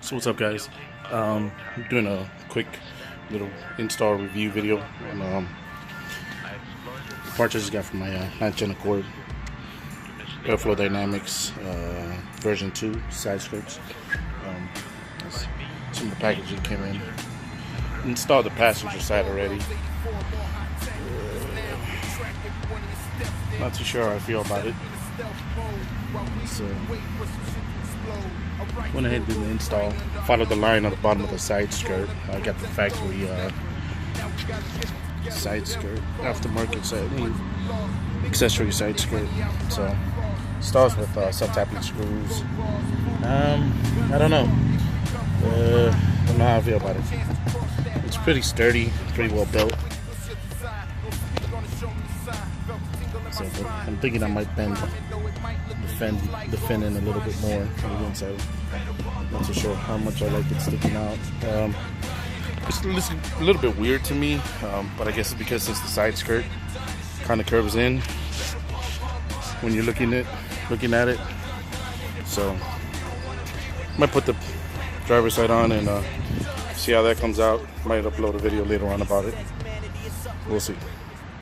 So what's up, guys? I'm doing a quick little install review video on parts I just got from my 9th Gen Accord Aeroflow Dynamics version 2 side skirts. That's some of the packaging came in. Installed the passenger side already. Not too sure how I feel about it. So went ahead and did the install. Followed the line on the bottom of the side skirt. I got the factory side skirt, aftermarket side, accessory side skirt. So installs with self-tapping screws. I don't know. Don't know how I feel about it. It's pretty sturdy, pretty well built. So I'm thinking I might bend the fin in a little bit more on the inside. Not too sure how much I like it sticking out. It's a little bit weird to me, but I guess it's because it's the side skirt kind of curves in when you're looking at it. So I might put the driver's side on and see how that comes out. Might upload a video later on about it. We'll see.